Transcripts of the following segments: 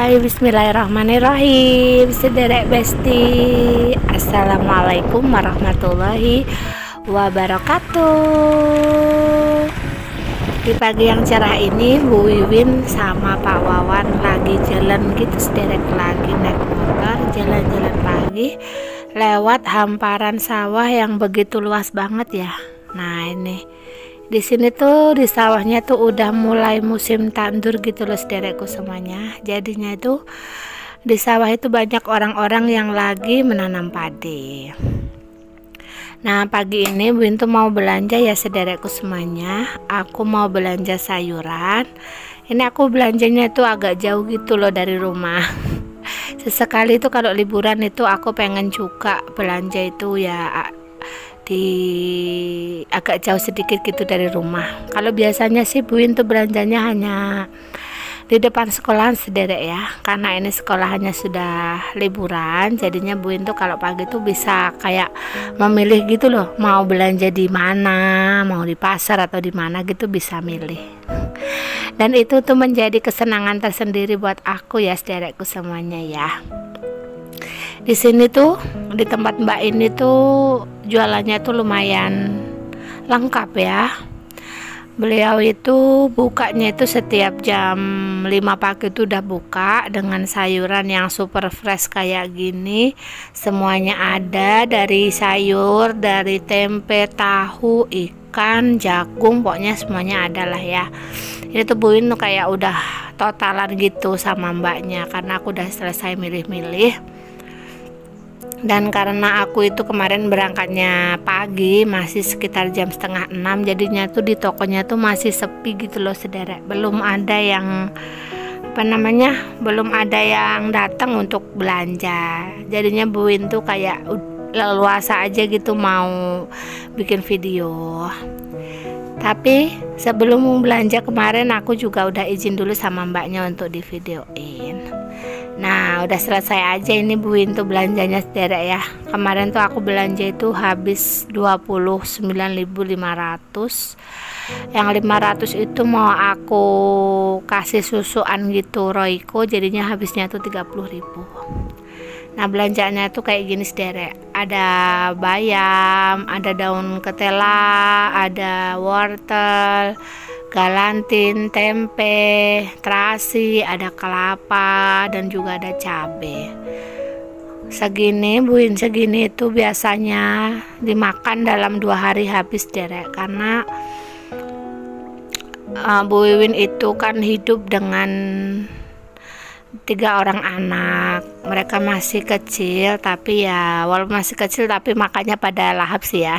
Hai, bismillahirrahmanirrahim. Sederek besti. Assalamualaikum warahmatullahi wabarakatuh. Di pagi yang cerah ini Bu Wiwin sama Pak Wawan lagi jalan gitu, sederek lagi naik motor jalan-jalan pagi lewat hamparan sawah yang begitu luas banget ya. Nah, ini di sini tuh di sawahnya tuh udah mulai musim tandur gitu loh sederekku semuanya. Jadinya itu di sawah itu banyak orang-orang yang lagi menanam padi. Nah, pagi ini Bu tuh mau belanja ya sederekku semuanya. Aku mau belanja sayuran. Ini aku belanjanya tuh agak jauh gitu loh dari rumah. Sesekali itu kalau liburan itu aku pengen juga belanja itu ya di agak jauh sedikit gitu dari rumah. Kalau biasanya sih Bu tuh belanjanya hanya di depan sekolahan sederek ya, karena ini sekolahannya sudah liburan, jadinya Bu tuh kalau pagi tuh bisa kayak memilih gitu loh, mau belanja di mana, mau di pasar atau di mana gitu bisa milih. Dan itu tuh menjadi kesenangan tersendiri buat aku ya sederekku semuanya ya. Di sini tuh di tempat Mbak ini tuh jualannya tuh lumayan lengkap ya. Beliau itu bukanya itu setiap jam 5 pagi itu udah buka dengan sayuran yang super fresh kayak gini. Semuanya ada, dari sayur, dari tempe, tahu, ikan, jagung, pokoknya semuanya ada lah ya. Ini tuh Bu tuh kayak udah totalan gitu sama mbaknya karena aku udah selesai milih-milih. Dan karena aku itu kemarin berangkatnya pagi, masih sekitar jam setengah 6, jadinya tuh di tokonya tuh masih sepi gitu loh sederek. Belum ada yang belum ada yang datang untuk belanja. Jadinya Bu tuh kayak leluasa aja gitu mau bikin video. Tapi sebelum belanja kemarin aku juga udah izin dulu sama mbaknya untuk di videoin. Nah, udah selesai aja ini Bu tuh belanjanya sederek ya. Kemarin tuh aku belanja itu habis 29.500. Yang 500 itu mau aku kasih susuan gitu Royco, jadinya habisnya tuh 30.000. Nah, belanjaannya tuh kayak gini sederek. Ada bayam, ada daun ketela, ada wortel, galantin, tempe, terasi, ada kelapa, dan juga ada cabai. Segini segini itu biasanya dimakan dalam 2 hari habis derek, karena Bu Wiwin itu kan hidup dengan 3 orang anak. Mereka masih kecil, tapi ya walaupun masih kecil tapi makannya pada lahap sih ya.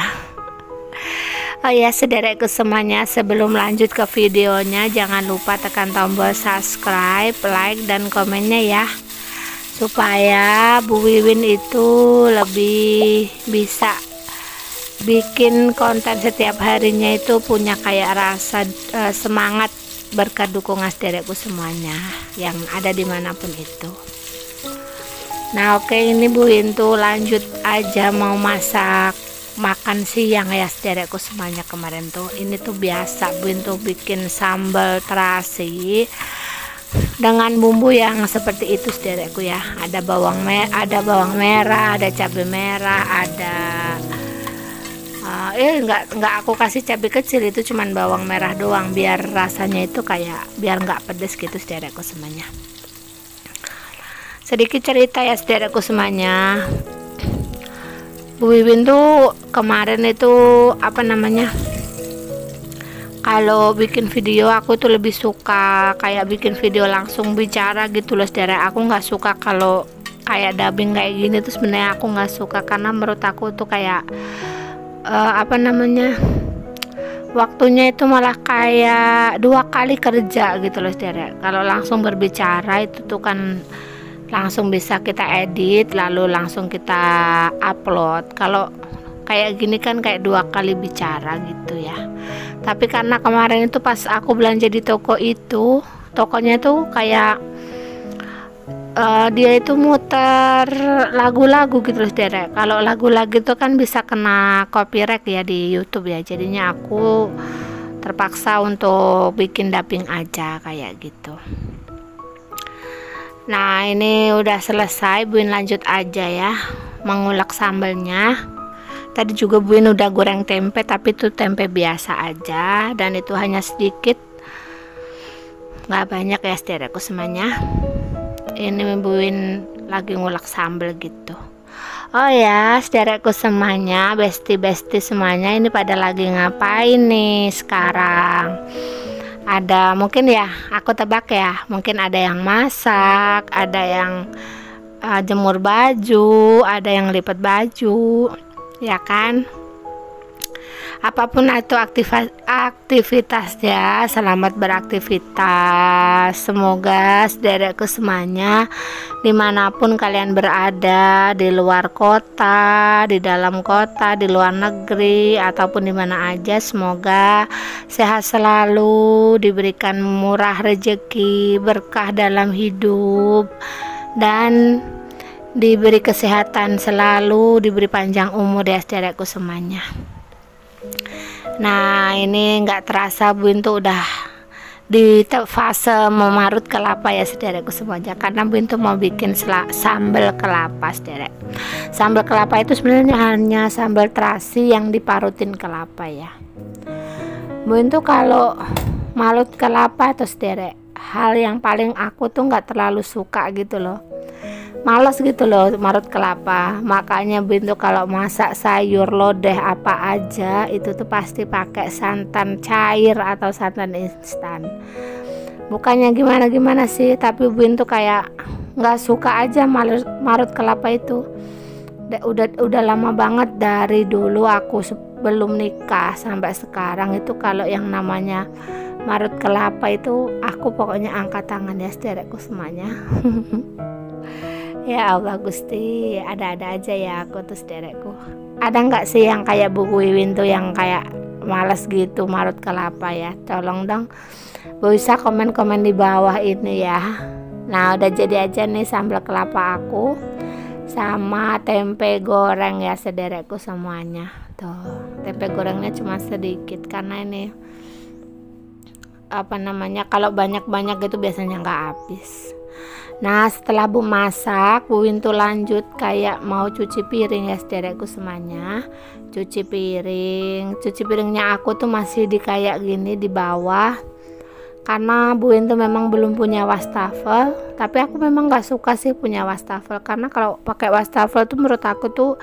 Oh ya sederekku semuanya, sebelum lanjut ke videonya jangan lupa tekan tombol subscribe, like, dan komennya ya, supaya Bu Wiwin itu lebih bisa bikin konten setiap harinya itu punya kayak rasa semangat berkat dukungan sederekku semuanya yang ada dimanapun itu. Nah oke, ini Bu tuh lanjut aja mau masak makan siang ya sederekku semuanya. Kemarin tuh ini tuh biasa Bu tuh bikin sambal terasi dengan bumbu yang seperti itu sederekku ya. Ada bawang merah, ada cabai merah, ada nggak aku kasih cabai kecil, itu cuman bawang merah doang biar rasanya itu kayak biar nggak pedes gitu sederekku semuanya. Sedikit cerita ya sederekku semuanya. Bu Wiwin tuh kemarin itu kalau bikin video aku tuh lebih suka kayak bikin video langsung bicara gitu loh sederek. Aku nggak suka kalau kayak dubbing kayak gini tuh, sebenarnya aku nggak suka karena menurut aku tuh kayak waktunya itu malah kayak 2 kali kerja gitu loh sederek. Kalau langsung berbicara itu tuh kan langsung bisa kita edit lalu langsung kita upload. Kalau kayak gini kan kayak 2 kali bicara gitu ya. Tapi karena kemarin itu pas aku belanja di toko itu, tokonya tuh kayak dia itu muter lagu-lagu gitu loh sederek. Kalau lagu-lagu itu kan bisa kena copyright ya di YouTube ya. Jadinya aku terpaksa untuk bikin dubbing aja kayak gitu. Nah, ini udah selesai, Buin lanjut aja ya mengulek sambelnya. Tadi juga Buin udah goreng tempe, tapi itu tempe biasa aja, dan itu hanya sedikit, nggak banyak ya saudaraku semuanya. Ini Buin lagi ngulek sambel gitu. Oh ya, saudaraku semuanya, besti-besti semuanya, ini pada lagi ngapain nih sekarang? Ada mungkin ya, aku tebak ya, mungkin ada yang masak, ada yang jemur baju, ada yang lipat baju, ya kan? Apapun itu aktivitasnya, selamat beraktivitas. Semoga saudaraku semuanya, dimanapun kalian berada, di luar kota, di dalam kota, di luar negeri, ataupun dimana aja, semoga sehat selalu, diberikan murah rezeki, berkah dalam hidup, dan diberi kesehatan selalu, diberi panjang umur ya saudaraku semuanya. Nah, ini nggak terasa Buin tuh udah di fase memarut kelapa ya saudaraku semuanya, karena Buin tuh mau bikin sambal kelapa saudara. Sambal kelapa itu sebenarnya hanya sambal terasi yang diparutin kelapa ya. Buin tuh kalau marut kelapa tuh saudara, hal yang paling aku tuh nggak terlalu suka gitu loh, males gitu loh marut kelapa. Makanya Buin tuh kalau masak sayur lodeh apa aja itu tuh pasti pakai santan cair atau santan instan. Bukannya gimana-gimana sih, tapi Buin tuh kayak nggak suka aja marut kelapa itu. Udah lama banget dari dulu aku sebelum nikah sampai sekarang itu, kalau yang namanya marut kelapa itu aku pokoknya angkat tangan ya saudaraku semuanya. Ya Allah Gusti, ada-ada aja ya aku tuh saudaraku. Ada nggak sih yang kayak Bu Wiwin tuh yang kayak males gitu marut kelapa ya? Tolong dong bisa komen-komen di bawah ini ya. Nah, udah jadi aja nih sambal kelapa aku sama tempe goreng ya saudaraku semuanya. Tuh, tempe gorengnya cuma sedikit karena ini apa namanya, kalau banyak-banyak gitu biasanya nggak habis. Nah, setelah Bu masak, Bu Win tuh lanjut kayak mau cuci piring ya saudaraku semuanya. Cuci piringnya aku tuh masih di kayak gini di bawah, karena Bu Win tuh memang belum punya wastafel. Tapi aku memang gak suka sih punya wastafel, karena kalau pakai wastafel tuh menurut aku tuh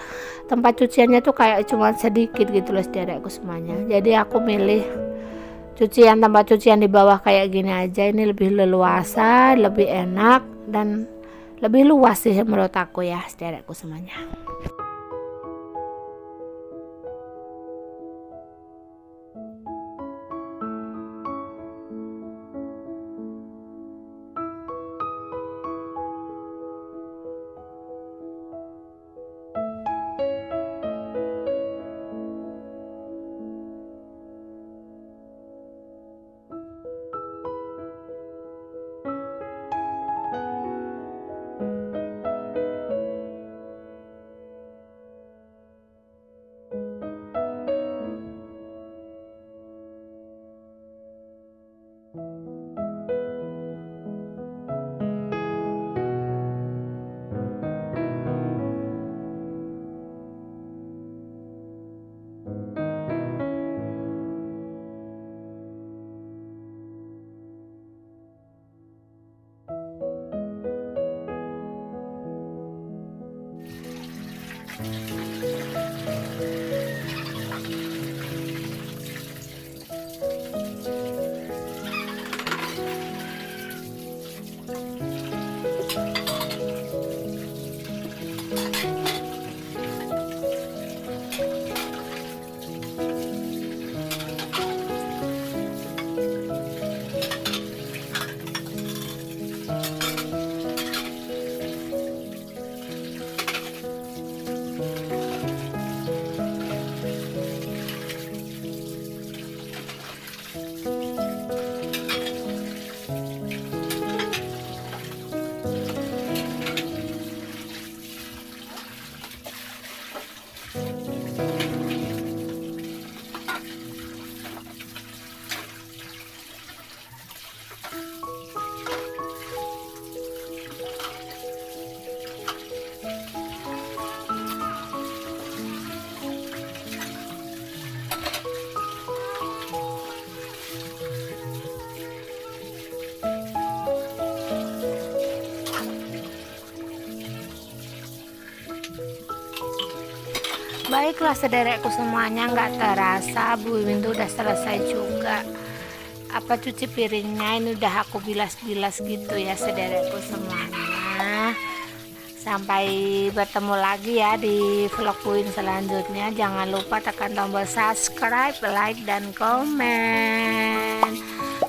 tempat cuciannya tuh kayak cuma sedikit gitu loh saudaraku semuanya. Jadi aku milih tempat cucian di bawah kayak gini aja. Ini lebih leluasa, lebih enak, dan lebih luas sih menurut aku ya saudaraku semuanya. Baiklah sederekku semuanya, nggak terasa Bu Wiwin tuh udah selesai juga cuci piringnya. Ini udah aku bilas-bilas gitu ya sederekku semuanya. Sampai bertemu lagi ya di vlog Bu Wiwin selanjutnya. Jangan lupa tekan tombol subscribe, like, dan komen.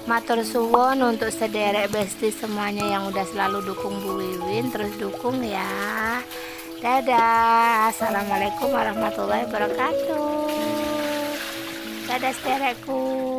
Matur suwun untuk sederek besti semuanya yang udah selalu dukung Bu Wiwin. Terus dukung ya. Dadah. Assalamualaikum warahmatullahi wabarakatuh. Dadah sederekku.